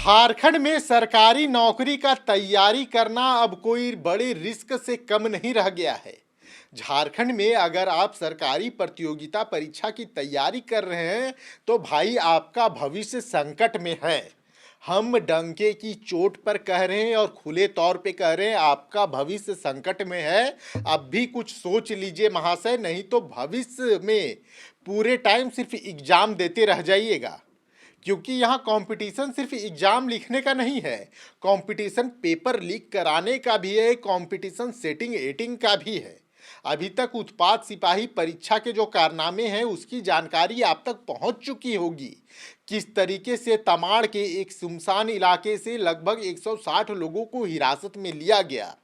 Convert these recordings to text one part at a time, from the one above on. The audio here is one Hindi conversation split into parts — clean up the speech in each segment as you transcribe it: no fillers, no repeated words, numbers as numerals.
झारखंड में सरकारी नौकरी का तैयारी करना अब कोई बड़े रिस्क से कम नहीं रह गया है। झारखंड में अगर आप सरकारी प्रतियोगिता परीक्षा की तैयारी कर रहे हैं तो भाई आपका भविष्य संकट में है। हम डंके की चोट पर कह रहे हैं और खुले तौर पे कह रहे हैं आपका भविष्य संकट में है। अब भी कुछ सोच लीजिए महाशय, नहीं तो भविष्य में पूरे टाइम सिर्फ एग्जाम देते रह जाइएगा। क्योंकि यहाँ कंपटीशन सिर्फ एग्जाम लिखने का नहीं है, कंपटीशन पेपर लीक कराने का भी है, कंपटीशन सेटिंग एटिंग का भी है। अभी तक उत्पाद सिपाही परीक्षा के जो कारनामे हैं उसकी जानकारी आप तक पहुंच चुकी होगी। किस तरीके से तमाड़ के एक सुनसान इलाके से लगभग 160 लोगों को हिरासत में लिया गया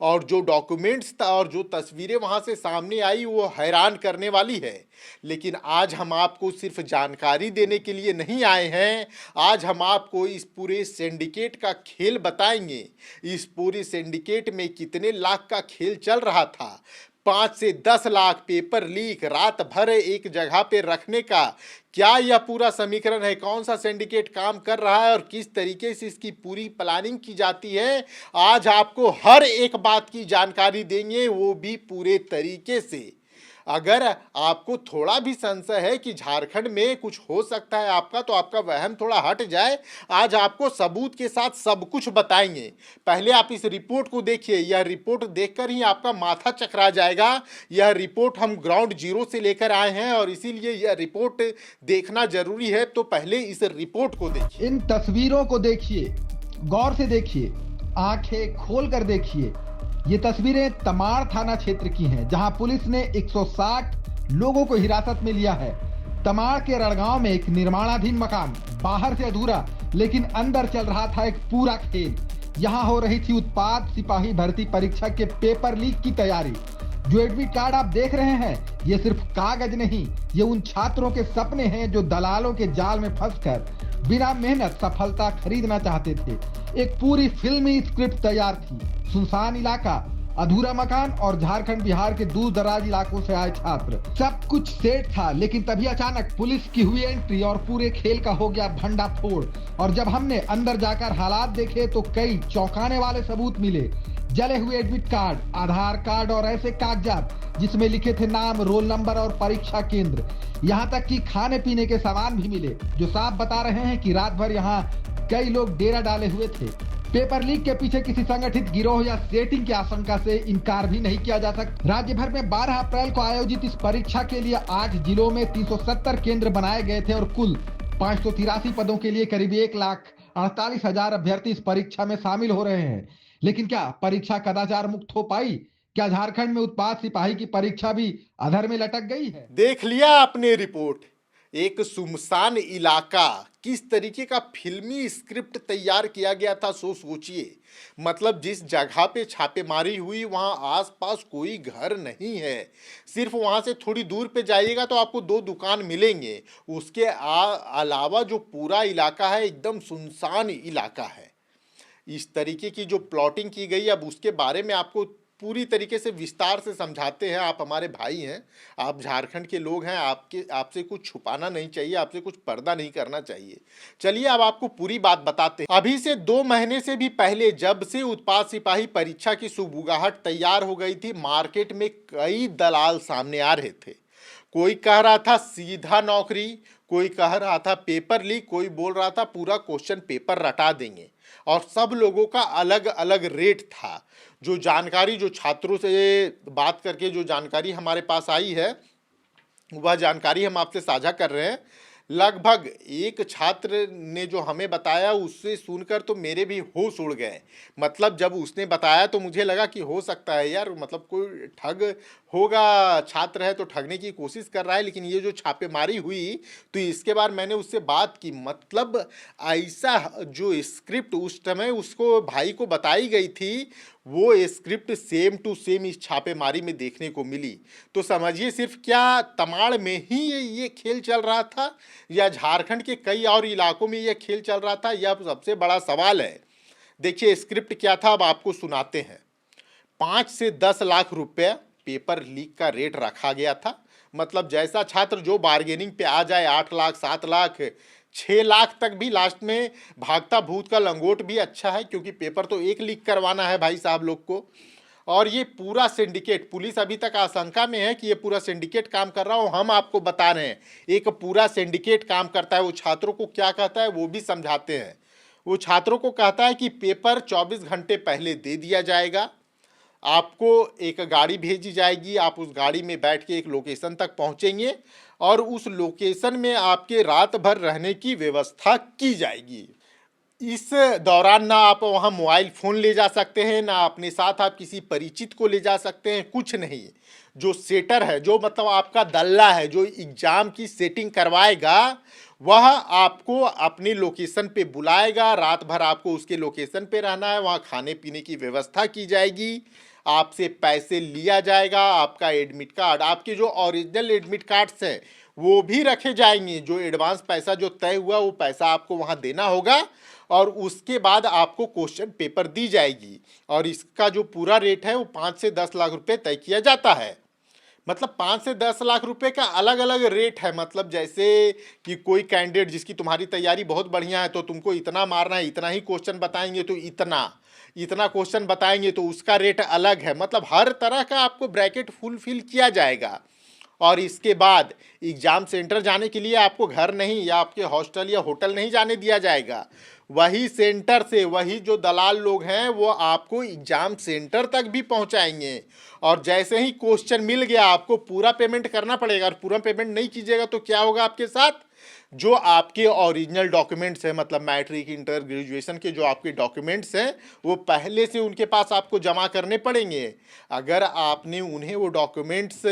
और जो डॉक्यूमेंट्स और जो तस्वीरें वहां से सामने आई वो हैरान करने वाली है। लेकिन आज हम आपको सिर्फ जानकारी देने के लिए नहीं आए हैं, आज हम आपको इस पूरे सिंडिकेट का खेल बताएंगे। इस पूरे सिंडिकेट में कितने लाख का खेल चल रहा था। 5 से 10 लाख पेपर लीक रात भर एक जगह पे रखने का क्या यह पूरा समीकरण है? कौन सा सिंडिकेट काम कर रहा है और किस तरीके से इसकी पूरी प्लानिंग की जाती है, आज आपको हर एक बात की जानकारी देंगे, वो भी पूरे तरीके से। अगर आपको थोड़ा भी संशय है कि झारखंड में कुछ हो सकता है आपका, तो आपका वहम थोड़ा हट जाए। आज आपको सबूत के साथ सब कुछ बताएंगे। पहले आप इस रिपोर्ट को देखिए, यह रिपोर्ट देखकर ही आपका माथा चकरा जाएगा। यह रिपोर्ट हम ग्राउंड जीरो से लेकर आए हैं और इसीलिए यह रिपोर्ट देखना जरूरी है। तो पहले इस रिपोर्ट को देखिए, इन तस्वीरों को देखिए, गौर से देखिए, आंखें खोल कर देखिए। ये तस्वीरें तमाड़ थाना क्षेत्र की हैं, जहां पुलिस ने 160 लोगों को हिरासत में लिया है। तमाड़ के रड़गांव में एक निर्माणाधीन मकान, बाहर से अधूरा लेकिन अंदर चल रहा था एक पूरा खेल। यहां हो रही थी उत्पाद सिपाही भर्ती परीक्षा के पेपर लीक की तैयारी। जो एडमिट कार्ड आप देख रहे हैं, ये सिर्फ कागज नहीं, ये उन छात्रों के सपने हैं जो दलालों के जाल में फंसकर बिना मेहनत सफलता खरीदना चाहते थे। एक पूरी फिल्मी स्क्रिप्ट तैयार थी। सुनसान इलाका, अधूरा मकान और झारखंड बिहार के दूर दराज इलाकों से आए छात्र, सब कुछ सेट था। लेकिन तभी अचानक पुलिस की हुई एंट्री और पूरे खेल का हो गया भंडाफोड़। और जब हमने अंदर जाकर हालात देखे तो कई चौंकाने वाले सबूत मिले। जले हुए एडमिट कार्ड, आधार कार्ड और ऐसे कागजात जिसमें लिखे थे नाम, रोल नंबर और परीक्षा केंद्र। यहाँ तक कि खाने पीने के सामान भी मिले, जो साफ बता रहे हैं कि रात भर यहाँ कई लोग डेरा डाले हुए थे। पेपर लीक के पीछे किसी संगठित गिरोह या सेटिंग की आशंका से इनकार भी नहीं किया जा सकता। राज्य भर में 12 अप्रैल को आयोजित इस परीक्षा के लिए 8 जिलों में 370 केंद्र बनाए गए थे और कुल 583 पदों के लिए करीब 1,48,000 अभ्यर्थी इस परीक्षा में शामिल हो रहे हैं। लेकिन क्या परीक्षा कदाचार मुक्त हो पाई? क्या झारखंड में उत्पाद सिपाही की परीक्षा भी अधर में लटक गई है? देख लिया आपने रिपोर्ट। एक सुनसान इलाका, किस तरीके का फिल्मी स्क्रिप्ट तैयार किया गया था, सो सोचिए। मतलब जिस जगह पे छापेमारी हुई वहां आसपास कोई घर नहीं है। सिर्फ वहां से थोड़ी दूर पे जाइएगा तो आपको 2 दुकान मिलेंगे। उसके अलावा जो पूरा इलाका है एकदम सुनसान इलाका है। इस तरीके की जो प्लॉटिंग की गई, अब उसके बारे में आपको पूरी तरीके से विस्तार से समझाते हैं। आप हमारे भाई हैं, आप झारखंड के लोग हैं, आपसे कुछ छुपाना नहीं चाहिए, आपसे कुछ पर्दा नहीं करना चाहिए। चलिए अब आपको पूरी बात बताते हैं। अभी से 2 महीने से भी पहले जब से उत्पाद सिपाही परीक्षा की सुगबुगाहट तैयार हो गई थी, मार्केट में कई दलाल सामने आ रहे थे। कोई कह रहा था सीधा नौकरी, कोई कह रहा था पेपर लीक, कोई बोल रहा था पूरा क्वेश्चन पेपर रटा देंगे। और सब लोगों का अलग अलग रेट था। जो जानकारी, जो छात्रों से बात करके जो जानकारी हमारे पास आई है, वह जानकारी हम आपसे साझा कर रहे हैं। लगभग एक छात्र ने जो हमें बताया, उससे सुनकर तो मेरे भी होश उड़ गए। मतलब जब उसने बताया तो मुझे लगा कि हो सकता है यार, मतलब कोई ठग होगा, छात्र है तो ठगने की कोशिश कर रहा है। लेकिन ये जो छापेमारी हुई तो इसके बाद मैंने उससे बात की। मतलब ऐसा जो स्क्रिप्ट उस समय उसको भाई को बताई गई थी, वो स्क्रिप्ट सेम टू सेम इस छापेमारी में देखने को मिली। तो समझिए सिर्फ क्या तमाड़ में ही ये खेल चल रहा था या झारखंड के कई और इलाकों में यह खेल चल रहा था, यह सबसे बड़ा सवाल है। देखिए स्क्रिप्ट क्या था, अब आपको सुनाते हैं। 5 से 10 लाख रुपए पेपर लीक का रेट रखा गया था। मतलब जैसा छात्र जो बार्गेनिंग पे आ जाए 8 लाख 7 लाख 6 लाख तक भी लास्ट में भागता भूत का लंगोट भी अच्छा है, क्योंकि पेपर तो एक लीक करवाना है भाई साहब लोग को। और ये पूरा सिंडिकेट, पुलिस अभी तक आशंका में है कि ये पूरा सिंडिकेट काम कर रहा हो, हम आपको बता रहे हैं एक पूरा सिंडिकेट काम करता है। वो छात्रों को क्या कहता है वो भी समझाते हैं। वो छात्रों को कहता है कि पेपर 24 घंटे पहले दे दिया जाएगा, आपको एक गाड़ी भेजी जाएगी, आप उस गाड़ी में बैठ के एक लोकेशन तक पहुंचेंगे और उस लोकेशन में आपके रात भर रहने की व्यवस्था की जाएगी। इस दौरान ना आप वहाँ मोबाइल फ़ोन ले जा सकते हैं, ना अपने साथ आप किसी परिचित को ले जा सकते हैं, कुछ नहीं। जो सेटर है, जो मतलब आपका दल्ला है, जो एग्ज़ाम की सेटिंग करवाएगा, वह आपको अपनी लोकेशन पे बुलाएगा, रात भर आपको उसके लोकेशन पे रहना है, वहाँ खाने पीने की व्यवस्था की जाएगी, आपसे पैसे लिया जाएगा, आपका एडमिट कार्ड, आपके जो ओरिजिनल एडमिट कार्ड्स हैं वो भी रखे जाएंगे। जो एडवांस पैसा जो तय हुआ वो पैसा आपको वहाँ देना होगा और उसके बाद आपको क्वेश्चन पेपर दी जाएगी। और इसका जो पूरा रेट है वो 5 से 10 लाख रुपए तय किया जाता है। मतलब 5 से 10 लाख रुपए का अलग अलग रेट है। मतलब जैसे कि कोई कैंडिडेट जिसकी तुम्हारी तैयारी बहुत बढ़िया है तो तुमको इतना मारना है, इतना ही क्वेश्चन बताएंगे तो इतना क्वेश्चन बताएंगे तो उसका रेट अलग है। मतलब हर तरह का आपको ब्रैकेट फुलफिल किया जाएगा। और इसके बाद एग्ज़ाम सेंटर जाने के लिए आपको घर नहीं या आपके हॉस्टल या होटल नहीं जाने दिया जाएगा। वही सेंटर से वही जो दलाल लोग हैं वो आपको एग्ज़ाम सेंटर तक भी पहुंचाएंगे। और जैसे ही क्वेश्चन मिल गया आपको पूरा पेमेंट करना पड़ेगा। और पूरा पेमेंट नहीं कीजिएगा तो क्या होगा आपके साथ? जो आपके ओरिजिनल डॉक्यूमेंट्स हैं, मतलब मैट्रिक इंटर ग्रेजुएशन के जो आपके डॉक्यूमेंट्स हैं वो पहले से उनके पास आपको जमा करने पड़ेंगे। अगर आपने उन्हें वो डॉक्यूमेंट्स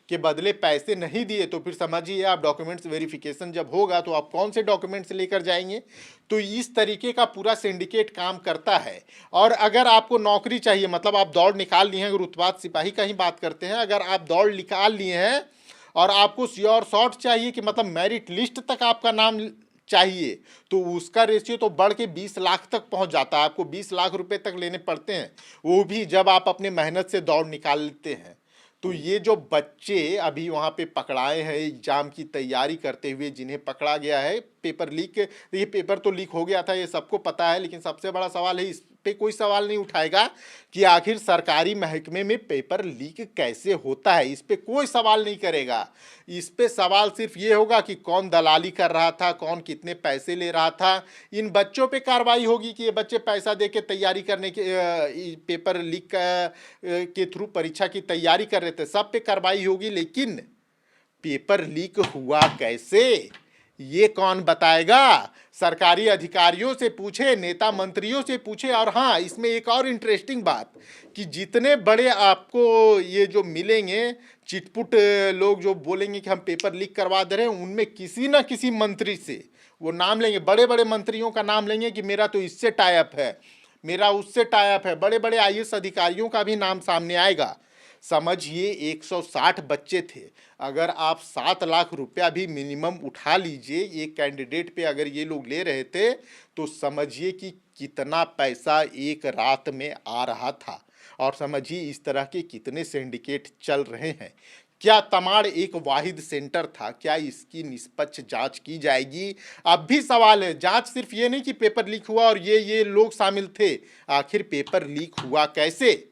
के बदले पैसे नहीं दिए तो फिर समझिए आप डॉक्यूमेंट्स वेरिफिकेशन जब होगा तो आप कौन से डॉक्यूमेंट्स लेकर जाएंगे। तो इस तरीके का पूरा सिंडिकेट काम करता है। और अगर आपको नौकरी चाहिए, मतलब आप दौड़ निकाल लिए हैं, अगर उत्पाद सिपाही का ही बात करते हैं, अगर आप दौड़ निकाल लिए हैं और आपको श्योर शॉट चाहिए कि मतलब मेरिट लिस्ट तक आपका नाम चाहिए, तो उसका रेशियो तो बढ़ के 20 लाख तक पहुंच जाता है। आपको 20 लाख रुपए तक लेने पड़ते हैं, वो भी जब आप अपने मेहनत से दौड़ निकाल लेते हैं। तो ये जो बच्चे अभी वहाँ पे पकड़ाए हैं एग्जाम की तैयारी करते हुए, जिन्हें पकड़ा गया है पेपर लीक, ये पेपर तो लीक हो गया था ये सबको पता है, लेकिन सबसे बड़ा सवाल है इस पे कोई सवाल नहीं उठाएगा कि आखिर सरकारी महकमे में पेपर लीक कैसे होता है। इस पे कोई सवाल नहीं करेगा। इस पे सवाल सिर्फ ये होगा कि कौन दलाली कर रहा था, कौन कितने पैसे ले रहा था। इन बच्चों पे कार्रवाई होगी कि ये बच्चे पैसा दे के तैयारी करने के पेपर लीक के थ्रू परीक्षा की तैयारी कर रहे थे, सब पे कार्रवाई होगी। लेकिन पेपर लीक हुआ कैसे ये कौन बताएगा? सरकारी अधिकारियों से पूछे, नेता मंत्रियों से पूछे। और हाँ, इसमें एक और इंटरेस्टिंग बात कि जितने बड़े आपको ये जो मिलेंगे चिटपुट लोग जो बोलेंगे कि हम पेपर लीक करवा दे रहे हैं, उनमें किसी न किसी मंत्री से वो नाम लेंगे, बड़े बड़े मंत्रियों का नाम लेंगे कि मेरा तो इससे टाई अप है, मेरा उससे टाई अप है। बड़े बड़े आईएएस अधिकारियों का भी नाम सामने आएगा। समझिए 160 बच्चे थे, अगर आप 7 लाख रुपया भी मिनिमम उठा लीजिए एक कैंडिडेट पे, अगर ये लोग ले रहे थे तो समझिए कि कितना पैसा एक रात में आ रहा था। और समझिए इस तरह के कितने सिंडिकेट चल रहे हैं। क्या तमाड़ एक वाहिद सेंटर था? क्या इसकी निष्पक्ष जांच की जाएगी? अब भी सवाल है। जांच सिर्फ ये नहीं कि पेपर लीक हुआ और ये लोग शामिल थे, आखिर पेपर लीक हुआ कैसे?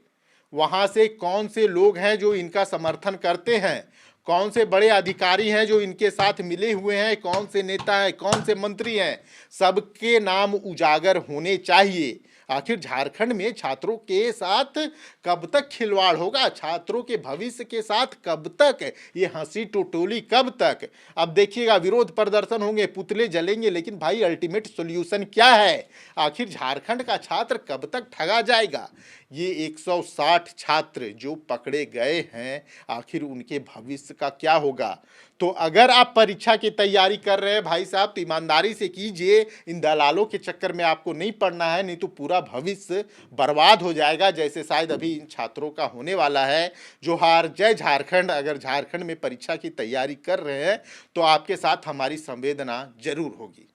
वहाँ से कौन से लोग हैं जो इनका समर्थन करते हैं, कौन से बड़े अधिकारी हैं जो इनके साथ मिले हुए हैं, कौन से नेता हैं, कौन से मंत्री हैं, सबके नाम उजागर होने चाहिए। आखिर झारखंड में छात्रों के साथ कब तक खिलवाड़ होगा? छात्रों के भविष्य के साथ कब तक ये हंसी टटोली, कब तक? अब देखिएगा विरोध प्रदर्शन होंगे, पुतले जलेंगे, लेकिन भाई अल्टीमेट सॉल्यूशन क्या है? आखिर झारखंड का छात्र कब तक ठगा जाएगा? ये 160 छात्र जो पकड़े गए हैं, आखिर उनके भविष्य का क्या होगा? तो अगर आप परीक्षा की तैयारी कर रहे हैं भाई साहब तो ईमानदारी से कीजिए, इन दलालों के चक्कर में आपको नहीं पड़ना है, नहीं तो पूरा भविष्य बर्बाद हो जाएगा, जैसे शायद अभी इन छात्रों का होने वाला है। जोहार, जय झारखंड। अगर झारखंड में परीक्षा की तैयारी कर रहे हैं तो आपके साथ हमारी संवेदना जरूर होगी।